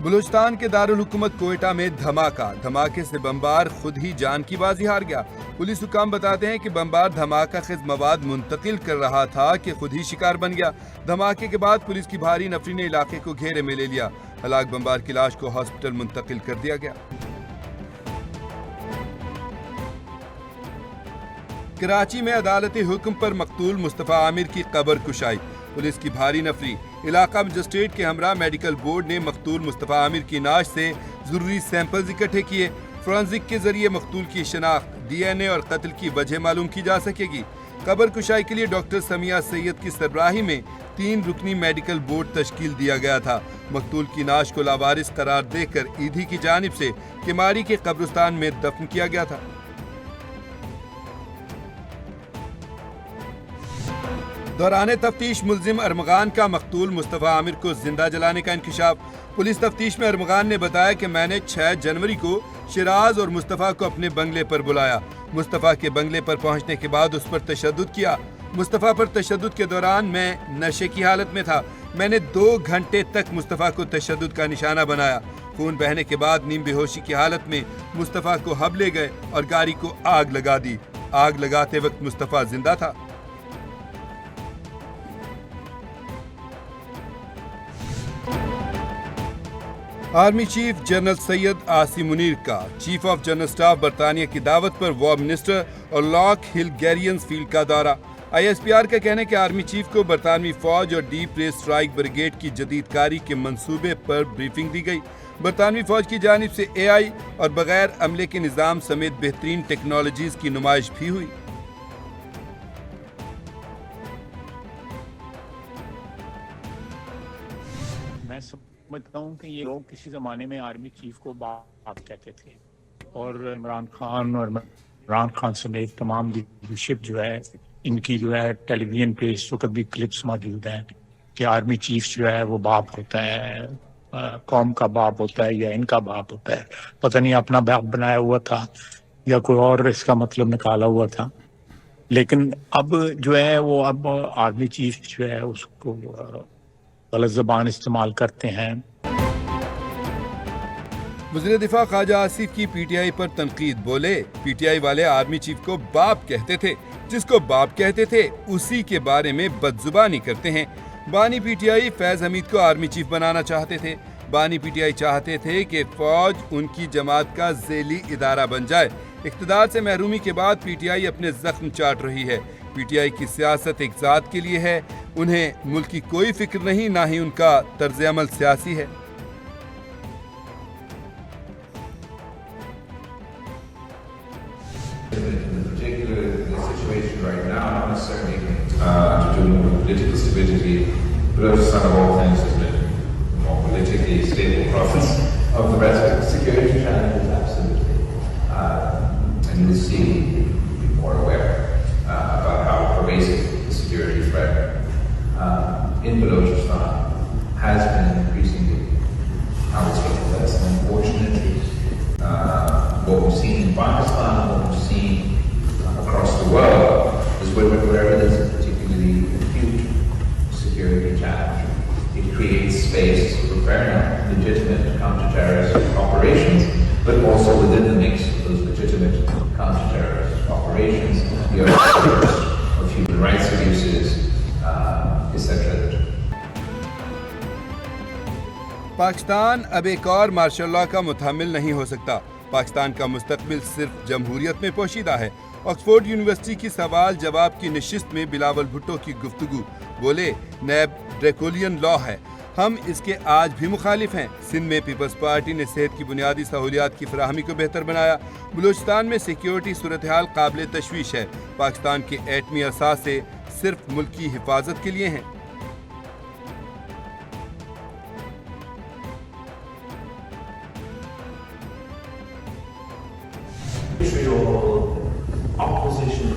بلوچستان کے دارالحکومت کوئٹہ میں دھماکے سے بمبار خود ہی جان کی بازی ہار گیا۔ پولیس حکام بتاتے ہیں کہ بمبار دھماکہ خیز مواد منتقل کر رہا تھا کہ خود ہی شکار بن گیا۔ دھماکے کے بعد پولیس کی بھاری نفری نے علاقے کو گھیرے میں لے لیا۔ ہلاک بمبار کی لاش کو ہاسپٹل منتقل کر دیا گیا۔ کراچی میں عدالت حکم پر مقتول مصطفیٰ عامر کی قبر کشائی، پولیس کی بھاری نفری۔ علاقہ مجسٹریٹ کے ہمراہ میڈیکل بورڈ نے مقتول مصطفیٰ عامر کی نعش سے ضروری سیمپلز اکٹھے کیے۔ فورنزک کے ذریعے مقتول کی شناخت، ڈی این اے اور قتل کی وجہ معلوم کی جا سکے گی۔ قبر کشائی کے لیے ڈاکٹر سمیہ سید کی سربراہی میں 3 رکنی میڈیکل بورڈ تشکیل دیا گیا تھا۔ مقتول کی نعش کو لاوارث قرار دے کر ایدھی کی جانب سے کماری کے قبرستان میں دفن کیا گیا تھا۔ دوران تفتیش ملزم ارمغان کا مقتول مصطفیٰ عامر کو زندہ جلانے کا انکشاف۔ پولیس تفتیش میں ارمغان نے بتایا کہ میں نے 6 جنوری کو شراز اور مصطفیٰ کو اپنے بنگلے پر بلایا۔ مصطفیٰ کے بنگلے پر پہنچنے کے بعد اس پر تشدد کیا۔ مصطفیٰ پر تشدد کے دوران میں نشے کی حالت میں تھا۔ میں نے 2 گھنٹے تک مصطفیٰ کو تشدد کا نشانہ بنایا۔ خون بہنے کے بعد نیم بے ہوشی کی حالت میں مصطفیٰ کو ہب لے گئے اور گاڑی کو آگ لگا دی۔ آگ لگاتے وقت مصطفیٰ زندہ تھا۔ Army chief general Syed Asim Munir کا چیف آف جنرل سٹاف برطانیہ کی دعوت پر وار منسٹر اور لاک ہل گیرینز فیلڈ کا دورہ۔ آئی ایس پی آر کا کہنا ہے کہ آرمی چیف کو برطانوی فوج اور ڈیپ ریس اسٹرائک بریگیڈ کی جدید کاری کے منصوبے پر بریفنگ دی گئی۔ برطانوی فوج کی جانب سے اے آئی اور بغیر عملے کے نظام سمیت بہترین ٹیکنالوجیز کی نمائش بھی ہوئی۔ سمجھتا ہوں کہ یہ لوگ کسی زمانے میں آرمی چیف کو باپ کہتے تھے، اور عمران خان سمیت تمام لیڈرشپ جو ہے ان کی جو ہے ٹیلی ویژن پہ اس وقت بھی کلپس موجود ہیں کہ آرمی چیف جو ہے وہ باپ ہوتا ہے، قوم کا باپ ہوتا ہے یا ان کا باپ ہوتا ہے۔ پتہ نہیں اپنا باپ بنایا ہوا تھا یا کوئی اور اس کا مطلب نکالا ہوا تھا، لیکن اب جو ہے وہ اب آرمی چیف جو ہے اس کو غلط زبان استعمال کرتے ہیں۔ وزیر دفاع خواجہ آصف کی پی ٹی آئی پر تنقید، بولے پی ٹی آئی والے آرمی چیف کو باپ کہتے تھے، جس کو باپ کہتے تھے اسی کے بارے میں بدزبانی کرتے ہیں۔ بانی پی ٹی آئی فیض حمید کو آرمی چیف بنانا چاہتے تھے۔ بانی پی ٹی آئی چاہتے تھے کہ فوج ان کی جماعت کا ذیلی ادارہ بن جائے۔ اقتدار سے محرومی کے بعد پی ٹی آئی اپنے زخم چاٹ رہی ہے۔ پی ٹی آئی کی سیاست ایک ذات کے لیے ہے، انہیں ملک کی کوئی فکر نہیں، نہ ہی ان کا طرز عمل سیاسی ہے۔ Balochistan of all things has been a more politically stable province of the rest of the security challenges, absolutely. And you'll see, you'll be more aware about how pervasive the security threat in Balochistan has been increasingly how it's getting less. And unfortunately, what we've seen in Pakistan, what we've seen across the world, is wherever there's a particularly acute security challenge, it creates space for very legitimate counter-terrorist operations, but also within the mix of those legitimate counter-terrorist operations, the of human rights abuses, etc. Pakistan اب ایک اور martial law کا متحمل نہیں ہو سکتا۔ پاکستان کا مستقبل صرف جمہوریت میں پوشیدہ ہے۔ آکسفورڈ یونیورسٹی کی سوال جواب کی نشست میں بلاول بھٹو کی گفتگو، بولے نیب ڈریکولین لاء ہے، ہم اس کے آج بھی مخالف ہیں۔ سندھ میں پیپلز پارٹی نے صحت کی بنیادی سہولیات کی فراہمی کو بہتر بنایا۔ بلوچستان میں سیکیورٹی صورتحال قابل تشویش ہے۔ پاکستان کے ایٹمی اثاثے صرف ملک کی حفاظت کے لیے ہیں۔ Opposition,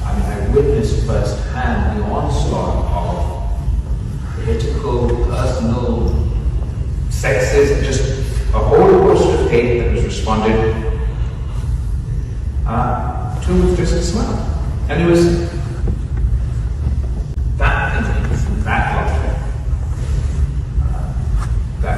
I mean, I witnessed firsthand the onslaught of political, personal, sexist, just a whole host of hate that was responded to with just a smile. And it was that thinking, that logic, that